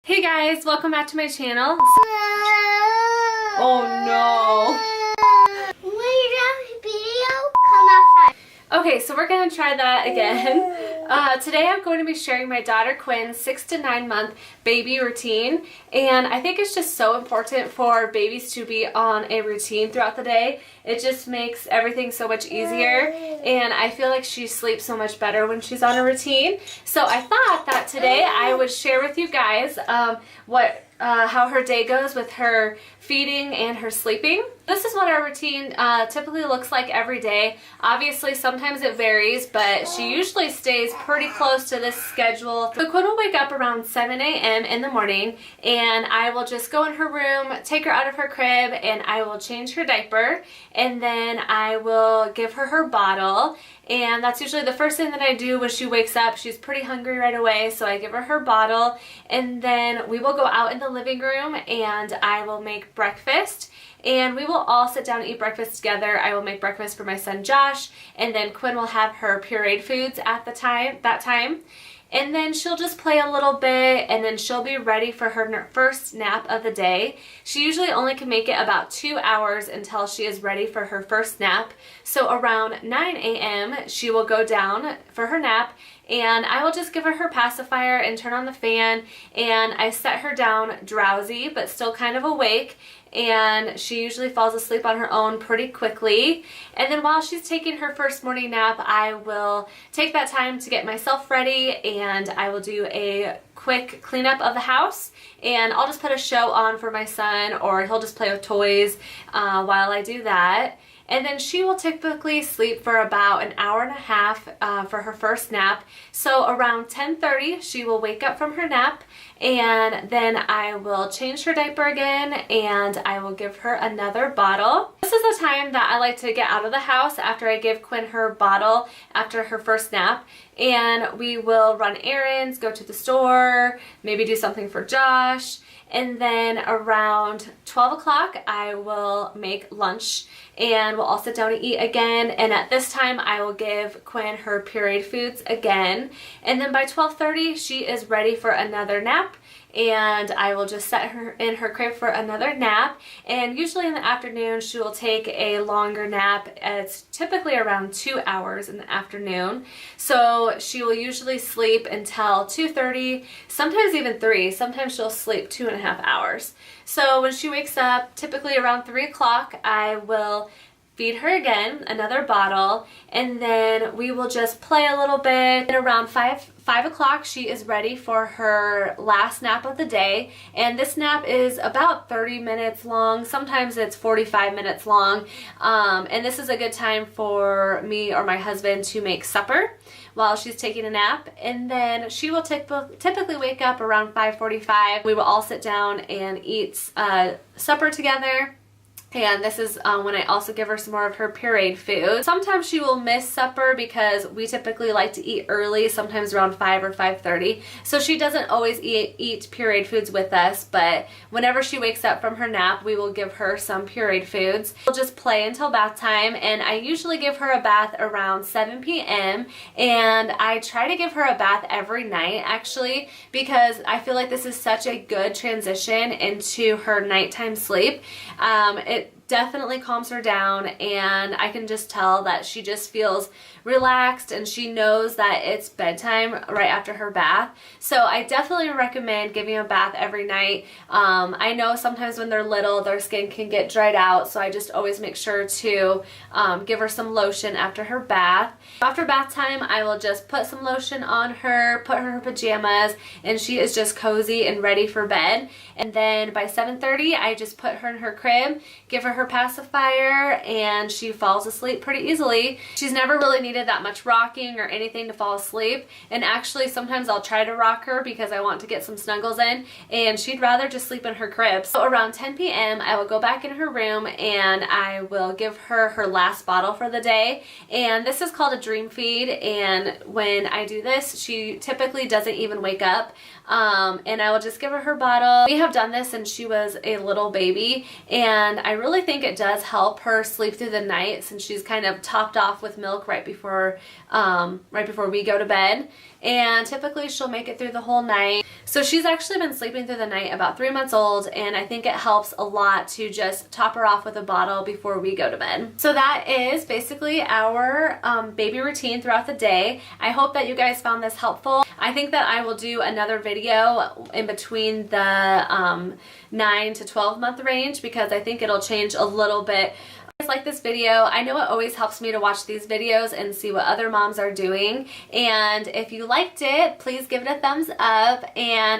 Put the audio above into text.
Hey guys, welcome back to my channel. Oh no. Wait, video come outside. Okay, so we're gonna try that again. Today I'm going to be sharing my daughter Quinn's 6 to 9 month baby routine, and I think it's just so important for babies to be on a routine throughout the day. It just makes everything so much easier, and I feel like she sleeps so much better when she's on a routine. So I thought that today I would share with you guys how her day goes with her feeding and her sleeping. This is what our routine typically looks like every day. Obviously sometimes it varies, but she usually stays pretty close to this schedule. So Quinn will wake up around 7 a.m. in the morning, and I will just go in her room, take her out of her crib, and I will change her diaper, and then I will give her her bottle. And that's usually the first thing that I do when she wakes up. She's pretty hungry right away, so I give her her bottle, and then we will go out in the living room and I will make breakfast, and we will all sit down and eat breakfast together. I will make breakfast for my son Josh, and then Quinn will have her pureed foods at that time. And then she'll just play a little bit, and then she'll be ready for her first nap of the day. She usually only can make it about 2 hours until she is ready for her first nap. So around 9 a.m. she will go down for her nap, and I will just give her her pacifier and turn on the fan, and I set her down drowsy but still kind of awake, and she usually falls asleep on her own pretty quickly. And then while she's taking her first morning nap, I will take that time to get myself ready, and I will do a quick cleanup of the house, and I'll just put a show on for my son, or he'll just play with toys while I do that. And then she will typically sleep for about an hour and a half for her first nap. So around 10:30 she will wake up from her nap, and then I will change her diaper again, and I will give her another bottle. This is the time that I like to get out of the house after I give Quinn her bottle after her first nap, and we will run errands, go to the store, maybe do something for Josh. And then around 12 o'clock I will make lunch, and we'll all sit down and eat again, and at this time I will give Quinn her pureed foods again. And then by 12:30 she is ready for another nap, and I will just set her in her crib for another nap. And usually in the afternoon she will take a longer nap. It's typically around 2 hours in the afternoon, so she will usually sleep until 2:30, sometimes even 3. Sometimes she'll sleep 2.5 hours. So when she wakes up, typically around 3 o'clock, I will feed her again, another bottle, and then we will just play a little bit. And around 5 o'clock she is ready for her last nap of the day, and this nap is about 30 minutes long. Sometimes it's 45 minutes long, and this is a good time for me or my husband to make supper while she's taking a nap. And then she will typically wake up around 5:45. We will all sit down and eat supper together. And this is when I also give her some more of her pureed food. Sometimes she will miss supper because we typically like to eat early, sometimes around 5 or 5:30. So she doesn't always eat pureed foods with us, but whenever she wakes up from her nap, we will give her some pureed foods. We'll just play until bath time, and I usually give her a bath around 7 p.m. And I try to give her a bath every night, actually, because I feel like this is such a good transition into her nighttime sleep. It definitely calms her down, and I can just tell that she just feels relaxed, and she knows that it's bedtime right after her bath. So I definitely recommend giving a bath every night. I know sometimes when they're little their skin can get dried out, so I just always make sure to give her some lotion after her bath. After bath time I will just put some lotion on her, put her in her pajamas, and she is just cozy and ready for bed. And then by 7:30 I just put her in her crib, give her pacifier, and she falls asleep pretty easily. She's never really needed that much rocking or anything to fall asleep, and actually sometimes I'll try to rock her because I want to get some snuggles in, and she'd rather just sleep in her crib. So around 10 p.m. I will go back in her room, and I will give her her last bottle for the day, and this is called a dream feed. And when I do this, she typically doesn't even wake up. and I will just give her her bottle. We have done this since she was a little baby, and I really think it does help her sleep through the night since she's kind of topped off with milk right before we go to bed. And typically she'll make it through the whole night. So she's actually been sleeping through the night about 3 months old, and I think it helps a lot to just top her off with a bottle before we go to bed. So that is basically our baby routine throughout the day. I hope that you guys found this helpful. I think that I will do another video in between the 9 to 12 month range because I think it'll change a little bit. If you guys like this video, I know it always helps me to watch these videos and see what other moms are doing, and if you liked it, please give it a thumbs up, and